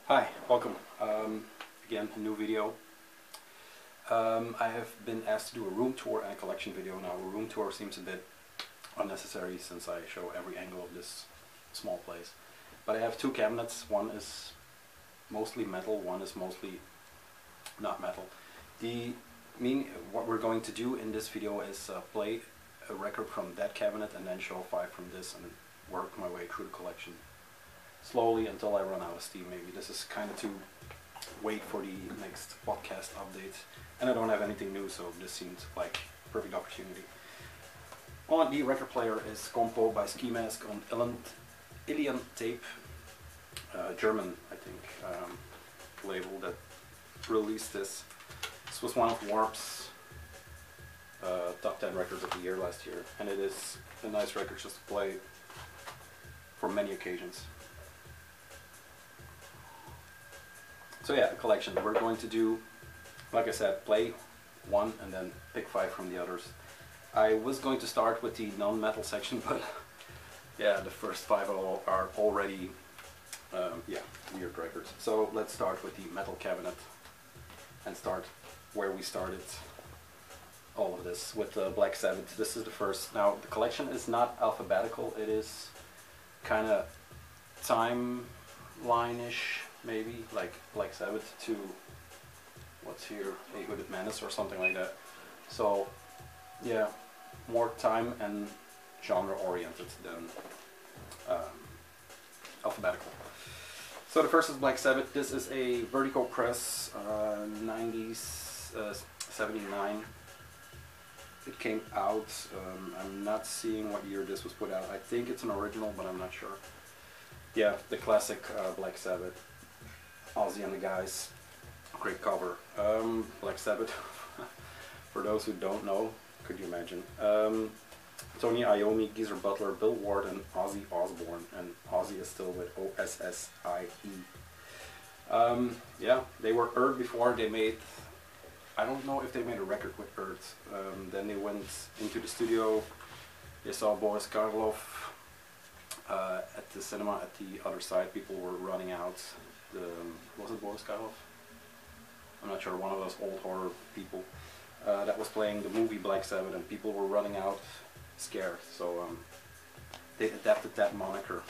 Hi, welcome. Again, a new video. I have been asked to do a room tour and a collection video. Now, a room tour seems a bit unnecessary since I show every angle of this small place. But I have two cabinets. One is mostly metal, one is mostly not metal. What we're going to do in this video is play a record from that cabinet and then show 5 from this and work my way through the collection slowly until I run out of steam. Maybe this is kind of to wait for the next podcast update, and I don't have anything new, so this seemed like a perfect opportunity. On the record player is Compo by Ski Mask on Ilian tape, German I think label that released this. This was one of Warp's top 10 records of the year last year, and it is a nice record just to play for many occasions. So yeah, a collection. We're going to do, like I said, play one and then pick 5 from the others. I was going to start with the non-metal section, but yeah, the first 5 are already weird records. So let's start with the metal cabinet and start where we started all of this with Black Sabbath. This is the first. Now the collection is not alphabetical, it is kind of timeline-ish, maybe, like Black Sabbath to what's here, A Hooded Menace or something like that. So yeah, more time and genre oriented than alphabetical. So the first is Black Sabbath. This is a vertical press, 79. It came out, I'm not seeing what year this was put out. I think it's an original, but I'm not sure. Yeah, the classic Black Sabbath. Ozzy and the Guys, great cover. Black Sabbath, for those who don't know, could you imagine? Tony Iommi, Geezer Butler, Bill Ward, and Ozzy Osbourne, and Ozzy is still with O-S-S-I-E. Yeah, they were Earth before they made, I don't know if they made a record with Earth. Then they went into the studio, they saw Boris Karloff at the cinema at the other side. People were running out. Was it Boris Karloff? I'm not sure, one of those old horror people that was playing the movie Black Sabbath, and people were running out scared, so they adapted that moniker.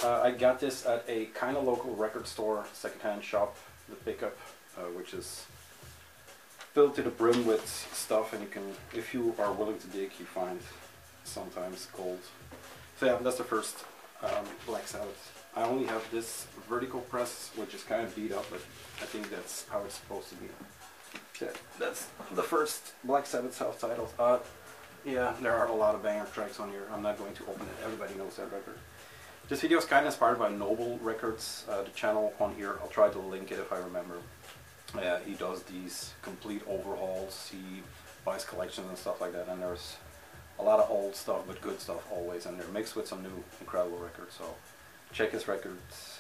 I got this at a kind of local record store, secondhand shop, The Pickup, which is filled to the brim with stuff, and you can, if you are willing to dig, you find sometimes gold. So yeah, that's the first Black Sabbath. I only have this vertical press, which is kind of beat up, but I think that's how it's supposed to be. Yeah, that's the first Black Sabbath self-titled. Yeah, there are a lot of banger tracks on here. I'm not going to open it. Everybody knows that record. This video is kind of inspired by Noble Records, the channel on here. I'll try to link it if I remember. He does these complete overhauls. He buys collections and stuff like that, and there's a lot of old stuff, but good stuff always, and they're mixed with some new incredible records. So check his records,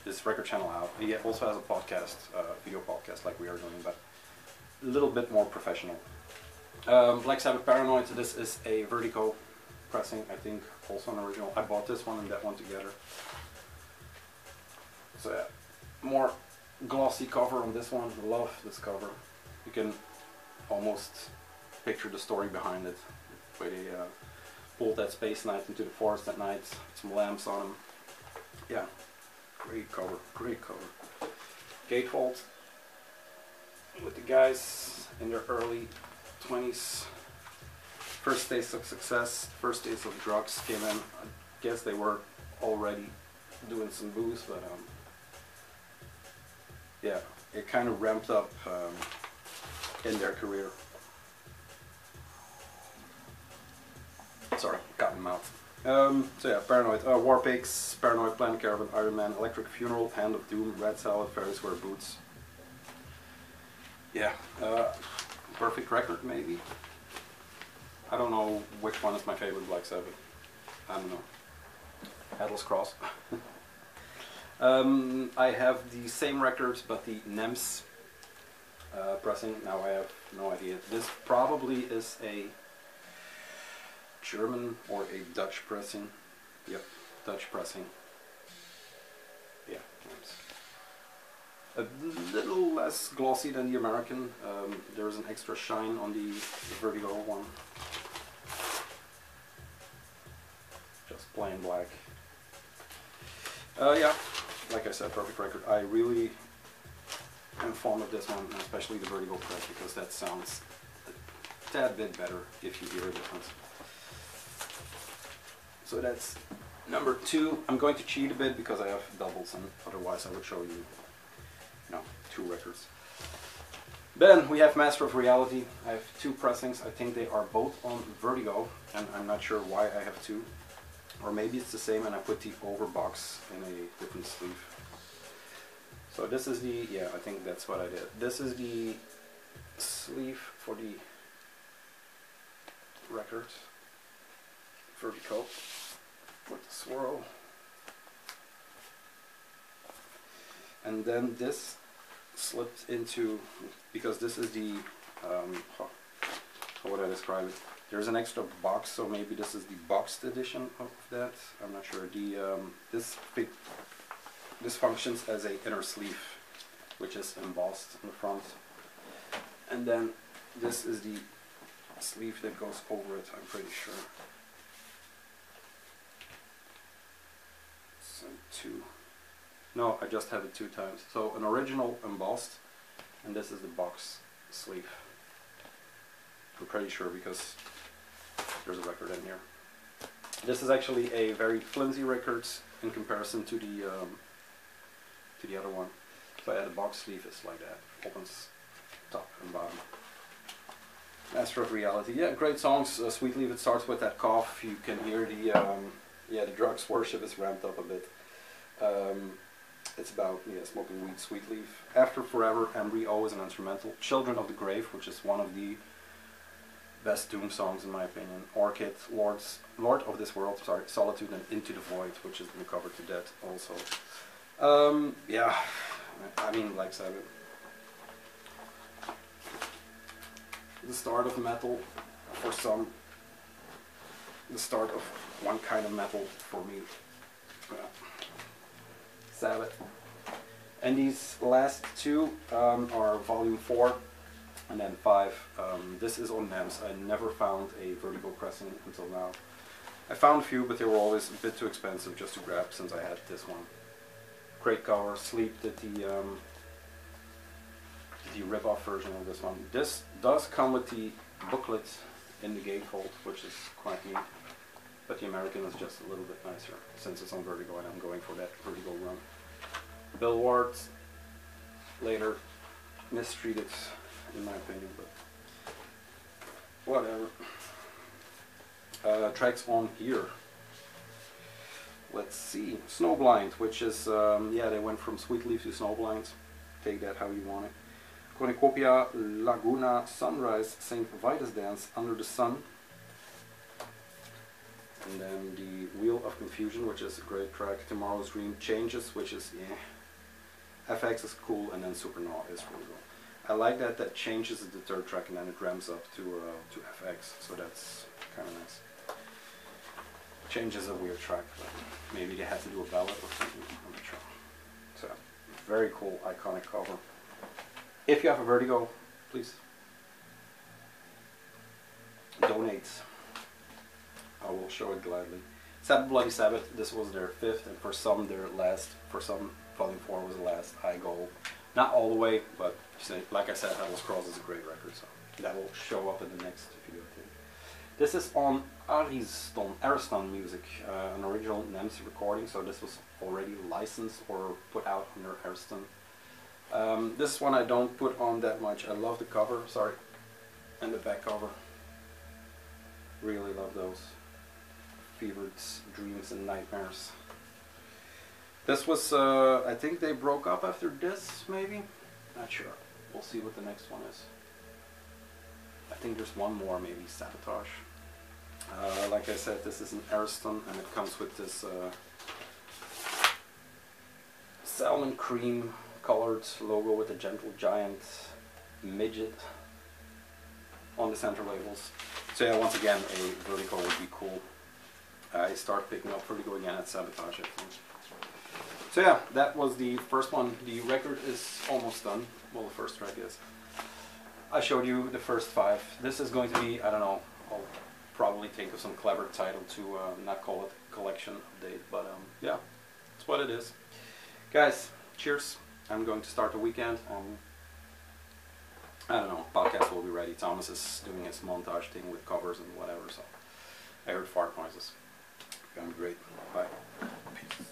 this record channel out. He also has a podcast, video podcast like we are doing, but a little bit more professional. Black Sabbath Paranoid. This is a vertical pressing, I think, also an original. I bought this one and that one together. So yeah, more glossy cover on this one. Love this cover. You can almost picture the story behind it. The way they pulled that Space Knight into the forest at night. Some lamps on them. Yeah, great cover, great cover. Gatefold with the guys in their early 20s. First days of success, first days of drugs came in. I guess they were already doing some booze, but yeah, it kind of ramped up in their career. Sorry, got my mouth. So yeah, Paranoid, Warpigs, Paranoid, Planet Caravan, Iron Man, Electric Funeral, Hand of Doom, Red Salad, Ferris Wear Boots. Yeah, perfect record maybe. I don't know which one is my favorite Black Sabbath. I don't know. Headless Cross. I have the same records, but the NEMS pressing. Now I have no idea. This probably is a German or a Dutch pressing. Yep, Dutch pressing. A little less glossy than the American. There is an extra shine on the Vertigo one. Just plain black. Yeah, like I said, perfect record. I really am fond of this one, especially the Vertigo press, because that sounds a tad bit better if you hear a difference. So that's number 2. I'm going to cheat a bit because I have doubles, and otherwise I would show you, 2 records. Then we have Master of Reality. I have 2 pressings. I think they are both on Vertigo, and I'm not sure why I have 2. Or maybe it's the same and I put the overbox in a different sleeve. So this is the, yeah, I think that's what I did. This is the sleeve for the record. Vertigo with the swirl. And then this slipped into, because this is the, how would I describe it? There's an extra box, so maybe this is the boxed edition of that. I'm not sure. The this functions as a inner sleeve, which is embossed in the front, and then this is the sleeve that goes over it. I'm pretty sure. So 2. No, I just have it 2 times. So an original embossed, and this is the box sleeve. I'm pretty sure because there's a record in here. This is actually a very flimsy record in comparison to the other one. So yeah, the box sleeve is like that, opens top and bottom. Master of Reality, yeah, great songs. Sweet Leaf, it starts with that cough. You can hear the yeah, the drugs worship is ramped up a bit. It's about smoking weed. Sweet Leaf. After Forever, Embryo is an instrumental. Children of the Grave, which is one of the best Doom songs in my opinion. Orchid, Lord of This World, sorry, Solitude, and Into the Void, which has been covered to death also. Yeah, I mean, Black Sabbath. The start of metal for some. The start of one kind of metal for me. Sabbath. And these last 2 are volume 4 and then 5. This is on NAMS. I never found a Vertigo pressing until now. I found a few, but they were always a bit too expensive just to grab since I had this one. Great cover. Sleep did the rip-off version of this one. This does come with the booklet in the gatefold, which is quite neat. But the American is just a little bit nicer since it's on Vertigo and I'm going for that Vertigo run. Bill Ward later mistreated in my opinion, but whatever. Tracks on here. Let's see. Snowblind, which is, yeah, they went from Sweet Leaf to Snowblind. Take that how you want it. Cornucopia, Laguna, Sunrise, St. Vitus Dance, Under the Sun. And then the Wheel of Confusion, which is a great track. Tomorrow's Dream Changes, which is, yeah. FX is cool, and then Supernova is really cool. I like that changes the 3rd track and then it ramps up to FX, so that's kind of nice. Change is a weird track, but maybe they had to do a ballad or something, I'm not sure. So, very cool, iconic cover. If you have a Vertigo, please donate. I will show it gladly. Sabbath Bloody Sabbath, this was their 5th, and for some their last, for some Volume 4 was the last. I go, not all the way, but like I said, Atlas Cross is a great record, so that will show up in the next video too. This is on Ariston Music, an original NAMS recording, so this was already licensed or put out under Ariston. This one I don't put on that much. I love the cover, sorry, and the back cover. Really love those. Fevered Dreams and Nightmares. This was, I think they broke up after this, maybe? Not sure. We'll see what the next one is. I think there's one more, maybe Sabotage. Like I said, this is an Ariston, and it comes with this salmon cream colored logo with a gentle giant midget on the center labels. So yeah, once again, a Vertigo would be cool. I start picking up Vertigo again at Sabotage, I think. So yeah, that was the first one. The record is almost done. Well, the first track is. I showed you the first 5. This is going to be, I don't know, I'll probably think of some clever title to not call it collection update, but yeah, it's what it is. Guys, cheers. I'm going to start the weekend. I don't know, podcast will be ready. Thomas is doing his montage thing with covers and whatever, so I heard fart noises. Gonna be great. Bye. Peace.